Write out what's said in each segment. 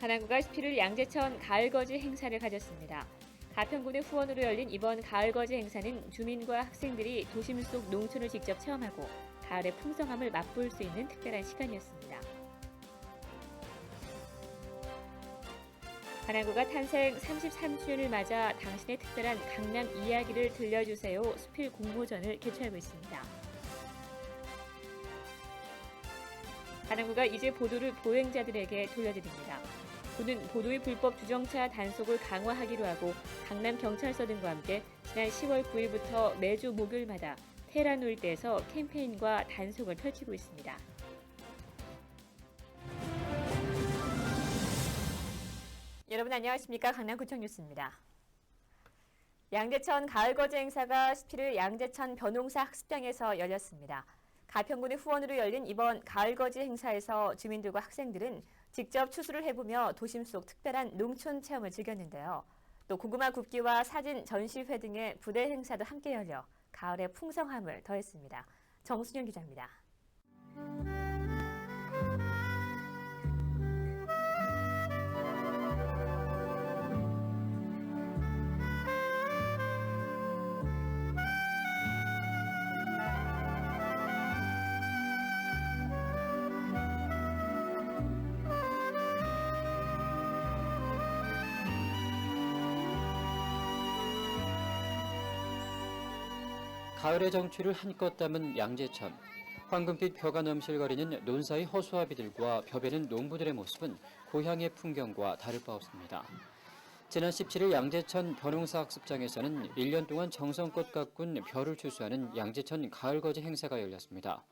관악구가 11일 양재천 가을거지 행사를 가졌습니다. 가평군의 후원으로 열린 이번 가을거지 행사는 주민과 학생들이 도심 속 농촌을 직접 체험하고 가을의 풍성함을 맛볼 수 있는 특별한 시간이었습니다. 관악구가 탄생 33주년을 맞아 당신의 특별한 강남 이야기를 들려주세요 수필 공모전을 개최하고 있습니다. 관악구가 이제 보도를 보행자들에게 돌려드립니다. 군은 보도의 불법 주정차 단속을 강화하기로 하고 강남경찰서 등과 함께 지난 10월 9일부터 매주 목요일마다 테헤란 일대에서 캠페인과 단속을 펼치고 있습니다. 여러분 안녕하십니까? 강남구청 뉴스입니다. 양재천 가을거지 행사가 17일 양재천 벼농사 학습장에서 열렸습니다. 가평군의 후원으로 열린 이번 가을거지 행사에서 주민들과 학생들은 직접 추수를 해보며 도심 속 특별한 농촌 체험을 즐겼는데요. 또 고구마 굽기와 사진 전시회 등의 부대 행사도 함께 열려 가을의 풍성함을 더했습니다. 정순영 기자입니다. 가을의 정취를 한껏 담은 양재천. 황금빛 벼가 넘실거리는 논사의 허수아비들과 벼베는 농부들의 모습은 고향의 풍경과 다를 바 없습니다. 지난 17일 양재천 벼농사 학습장에서는 1년 동안 정성껏 가꾼 벼를 추수하는 양재천 가을거지 행사가 열렸습니다.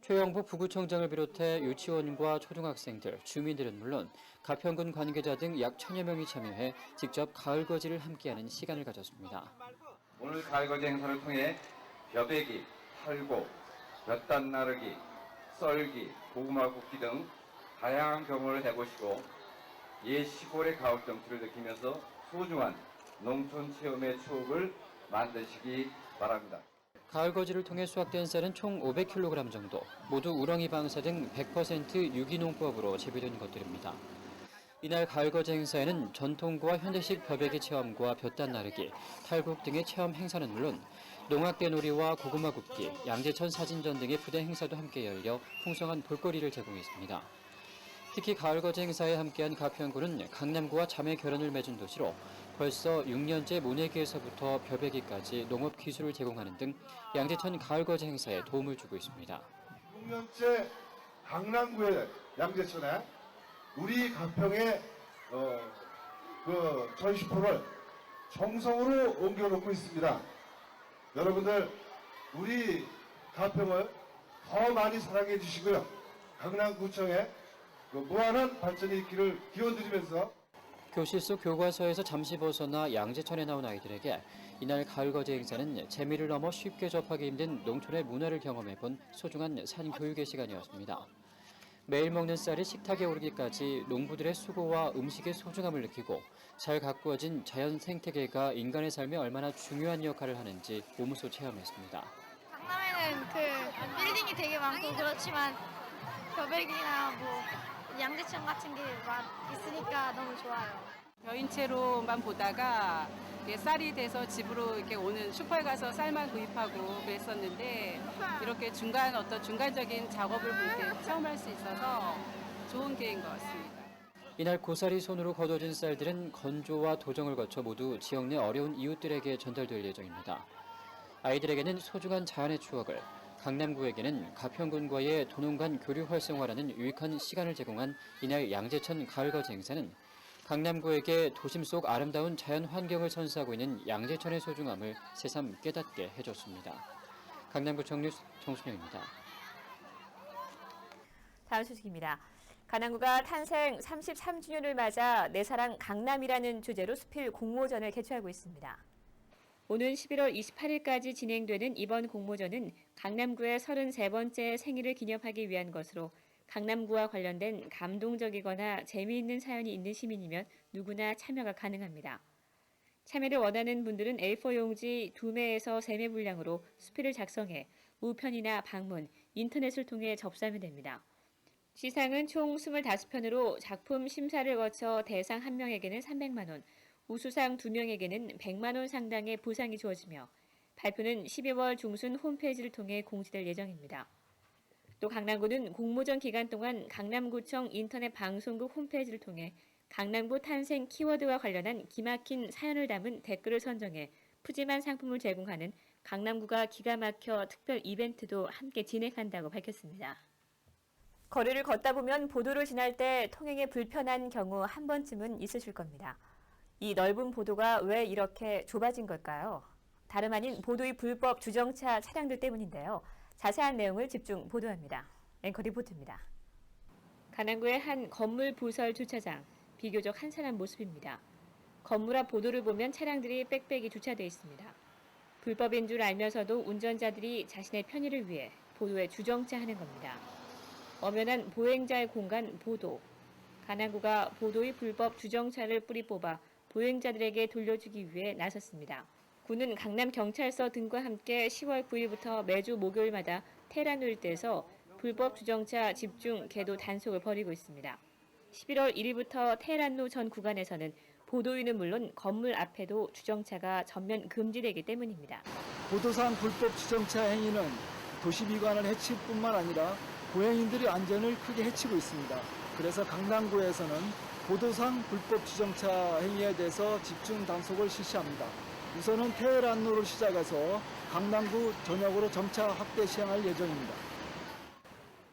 최영부 부구청장을 비롯해 유치원과 초등학생들, 주민들은 물론 가평군 관계자 등 약 1000여 명이 참여해 직접 가을거지를 함께하는 시간을 가졌습니다. 오늘 가을거지 행사를 통해 벼베기, 탈곡, 볕단 나르기, 썰기, 고구마 굽기 등 다양한 경험을 해보시고 옛 시골의 가을 정취를 느끼면서 소중한 농촌 체험의 추억을 만드시기 바랍니다. 가을거지를 통해 수확된 쌀은 총 500kg 정도, 모두 우렁이 방사 등 100% 유기농법으로 재배된 것들입니다. 이날 가을거지 행사에는 전통과 현대식 벼베기 체험과 볕단 나르기, 탈곡 등의 체험 행사는 물론 농악대 놀이와 고구마 굽기, 양재천 사진전 등의 부대 행사도 함께 열려 풍성한 볼거리를 제공했습니다. 특히 가을거지 행사에 함께한 가평군은 강남구와 자매 결연을 맺은 도시로 벌써 6년째 모내기에서부터 벼베기까지 농업 기술을 제공하는 등 양재천 가을거지 행사에 도움을 주고 있습니다. 6년째 강남구의 양재천에 우리 가평의 전시포를 정성으로 옮겨놓고 있습니다. 여러분들 우리 가평을 더 많이 사랑해 주시고요. 강남구청에 무한한 발전이 있기를 기원드리면서 교실 속 교과서에서 잠시 벗어나 양재천에 나온 아이들에게 이날 가을거지 행사는 재미를 넘어 쉽게 접하기 힘든 농촌의 문화를 경험해본 소중한 산교육의 시간이었습니다. 매일 먹는 쌀이 식탁에 오르기까지 농부들의 수고와 음식의 소중함을 느끼고 잘 가꾸어진 자연 생태계가 인간의 삶에 얼마나 중요한 역할을 하는지 몸소 체험했습니다. 강남에는 빌딩이 되게 많고 그렇지만 벼베기나 양재천 같은 게 있으니까 너무 좋아요. 벼인채로만 보다가 쌀이 돼서 집으로 이렇게 오는 슈퍼에 가서 쌀만 구입하고 그랬었는데 이렇게 중간적인 작업을 볼 때 체험할 수 있어서 좋은 기회인 것 같습니다. 이날 고사리 손으로 거둬진 쌀들은 건조와 도정을 거쳐 모두 지역 내 어려운 이웃들에게 전달될 예정입니다. 아이들에게는 소중한 자연의 추억을, 강남구에게는 가평군과의 도농 간 교류 활성화라는 유익한 시간을 제공한 이날 양재천 가을거지 행사는 강남구에게 도심 속 아름다운 자연 환경을 선사하고 있는 양재천의 소중함을 새삼 깨닫게 해줬습니다. 강남구청 뉴스 정순영입니다. 다음 소식입니다. 관악구가 탄생 33주년을 맞아 내 사랑 강남이라는 주제로 수필 공모전을 개최하고 있습니다. 오는 11월 28일까지 진행되는 이번 공모전은 강남구의 33번째 생일을 기념하기 위한 것으로 강남구와 관련된 감동적이거나 재미있는 사연이 있는 시민이면 누구나 참여가 가능합니다. 참여를 원하는 분들은 A4 용지 2매에서 3매 분량으로 수필을 작성해 우편이나 방문, 인터넷을 통해 접수하면 됩니다. 시상은 총 25편으로 작품 심사를 거쳐 대상 1명에게는 300만 원, 우수상 2명에게는 100만 원 상당의 보상이 주어지며 발표는 12월 중순 홈페이지를 통해 공지될 예정입니다. 또 강남구는 공모전 기간 동안 강남구청 인터넷 방송국 홈페이지를 통해 강남구 탄생 키워드와 관련한 기막힌 사연을 담은 댓글을 선정해 푸짐한 상품을 제공하는 강남구가 기가 막혀 특별 이벤트도 함께 진행한다고 밝혔습니다. 거리를 걷다 보면 보도를 지날 때 통행에 불편한 경우 한 번쯤은 있으실 겁니다. 이 넓은 보도가 왜 이렇게 좁아진 걸까요? 다름 아닌 보도의 불법 주정차 차량들 때문인데요. 자세한 내용을 집중 보도합니다. 앵커 리포트입니다. 강남구의 한 건물 부설 주차장, 비교적 한산한 모습입니다. 건물 앞 보도를 보면 차량들이 빽빽이 주차되어 있습니다. 불법인 줄 알면서도 운전자들이 자신의 편의를 위해 보도에 주정차하는 겁니다. 엄연한 보행자의 공간 보도. 강남구가 보도의 불법 주정차를 뿌리 뽑아 보행자들에게 돌려주기 위해 나섰습니다. 구는 강남경찰서 등과 함께 10월 9일부터 매주 목요일마다 테란 일대에서 불법 주정차 집중 계도 단속을 벌이고 있습니다. 11월 1일부터 테란로 전 구간에서는 보도인은 물론 건물 앞에도 주정차가 전면 금지되기 때문입니다. 보도상 불법 주정차 행위는 도시미관을 해칠 뿐만 아니라 보행인들의 안전을 크게 해치고 있습니다. 그래서 강남구에서는 보도상 불법 주정차 행위에 대해서 집중 단속을 실시합니다. 우선은 테헤란로를 시작해서 강남구 전역으로 점차 확대 시행할 예정입니다.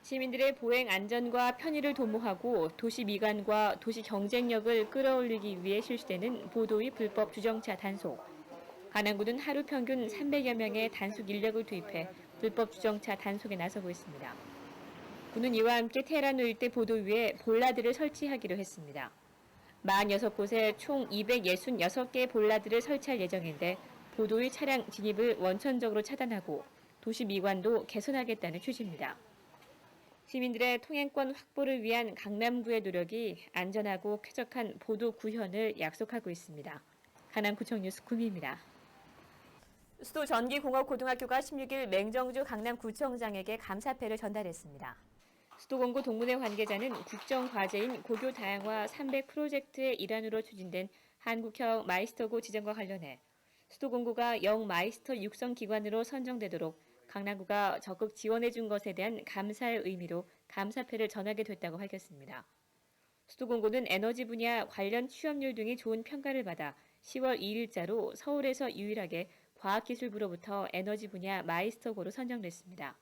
시민들의 보행 안전과 편의를 도모하고 도시 미관과 도시 경쟁력을 끌어올리기 위해 실시되는 보도의 불법 주정차 단속. 강남구는 하루 평균 300여 명의 단속 인력을 투입해 불법 주정차 단속에 나서고 있습니다. 구는 이와 함께 테헤란로 일대 보도 위에 볼라드를 설치하기로 했습니다. 46곳에 총 266개의 볼라드를 설치할 예정인데 보도의 차량 진입을 원천적으로 차단하고 도시 미관도 개선하겠다는 취지입니다. 시민들의 통행권 확보를 위한 강남구의 노력이 안전하고 쾌적한 보도 구현을 약속하고 있습니다. 강남구청 뉴스 구미입니다. 수도 전기공업고등학교가 16일 맹정주 강남구청장에게 감사패를 전달했습니다. 수도공고 동문회 관계자는 국정과제인 고교 다양화 300 프로젝트의 일환으로 추진된 한국형 마이스터고 지정과 관련해 수도공고가 영마이스터 육성기관으로 선정되도록 강남구가 적극 지원해준 것에 대한 감사의 의미로 감사패를 전하게 됐다고 밝혔습니다. 수도공고는 에너지 분야 관련 취업률 등이 좋은 평가를 받아 10월 2일자로 서울에서 유일하게 과학기술부로부터 에너지 분야 마이스터고로 선정됐습니다.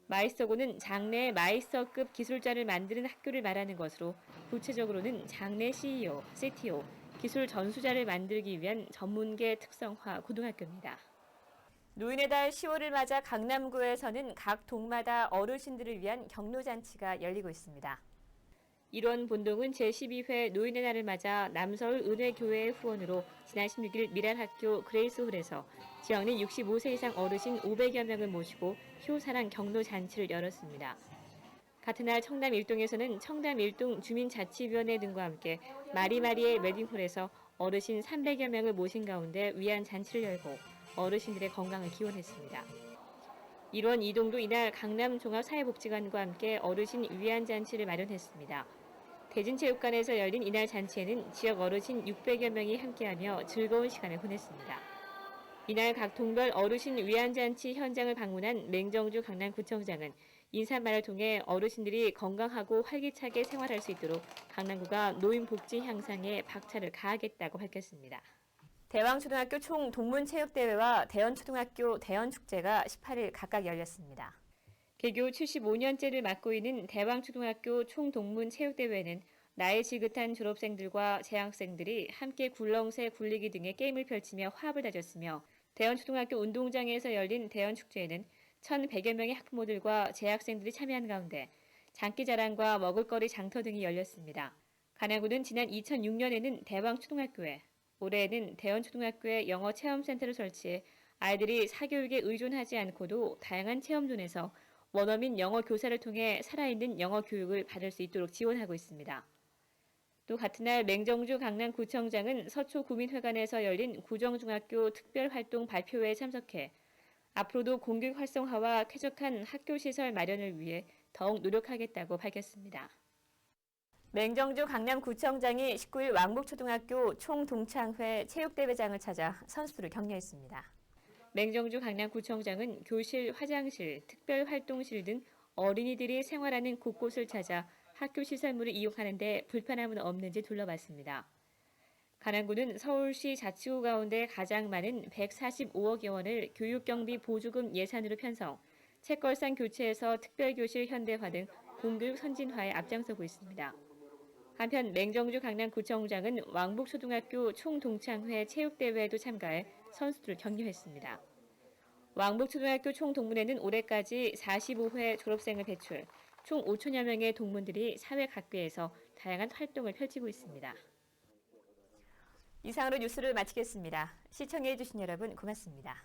마이스터고는 장래 마이스터급 기술자를 만드는 학교를 말하는 것으로 구체적으로는 장래 CEO, CTO, 기술 전수자를 만들기 위한 전문계 특성화 고등학교입니다. 노인의 달 10월을 맞아 강남구에서는 각 동마다 어르신들을 위한 격려잔치가 열리고 있습니다. 이런 본동은 제12회 노인의 날을 맞아 남서울 은혜교회의 후원으로 지난 16일 미랄학교 그레이스홀에서 지역내 65세 이상 어르신 500여 명을 모시고 효사랑 격려잔치를 열었습니다. 같은 날 청담 일동에서는 청담 일동 주민자치위원회 등과 함께 마리마리의 웨딩홀에서 어르신 300여 명을 모신 가운데 위안 잔치를 열고 어르신들의 건강을 기원했습니다. 일원 이동도 이날 강남종합사회복지관과 함께 어르신 위안잔치를 마련했습니다. 대진체육관에서 열린 이날 잔치에는 지역 어르신 600여 명이 함께하며 즐거운 시간을 보냈습니다. 이날 각 동별 어르신 위안잔치 현장을 방문한 맹정주 강남구청장은 인사말을 통해 어르신들이 건강하고 활기차게 생활할 수 있도록 강남구가 노인 복지 향상에 박차를 가하겠다고 밝혔습니다. 대왕초등학교 총동문체육대회와 대연초등학교 대연축제가 18일 각각 열렸습니다. 개교 75년째를 맞고 있는 대왕초등학교 총동문체육대회는 나이 지긋한 졸업생들과 재학생들이 함께 굴렁쇠 굴리기 등의 게임을 펼치며 화합을 다졌으며 대연초등학교 운동장에서 열린 대연축제에는 1,100여 명의 학부모들과 재학생들이 참여한 가운데 장기자랑과 먹을거리 장터 등이 열렸습니다. 강남구는 지난 2006년에는 대왕초등학교에 올해에는 대연초등학교에 영어체험센터를 설치해 아이들이 사교육에 의존하지 않고도 다양한 체험존에서 원어민 영어 교사를 통해 살아있는 영어 교육을 받을 수 있도록 지원하고 있습니다. 또 같은 날 맹정주 강남구청장은 서초구민회관에서 열린 구정중학교 특별활동 발표회에 참석해 앞으로도 공교육 활성화와 쾌적한 학교시설 마련을 위해 더욱 노력하겠다고 밝혔습니다. 맹정주 강남구청장이 19일 왕복초등학교 총동창회 체육대회장을 찾아 선수들을 격려했습니다. 맹정주 강남구청장은 교실, 화장실, 특별활동실 등 어린이들이 생활하는 곳곳을 찾아 학교 시설물을 이용하는 데 불편함은 없는지 둘러봤습니다. 강남구는 서울시 자치구 가운데 가장 많은 145억여 원을 교육경비 보조금 예산으로 편성, 책걸상 교체에서 특별교실 현대화 등 공교육 선진화에 앞장서고 있습니다. 한편 맹정주 강남구청장은 왕복초등학교 총동창회 체육대회에도 참가해 선수들을 격려했습니다. 왕복초등학교 총동문회는 올해까지 45회 졸업생을 배출, 총 5천여 명의 동문들이 사회 각계에서 다양한 활동을 펼치고 있습니다. 이상으로 뉴스를 마치겠습니다. 시청해주신 여러분 고맙습니다.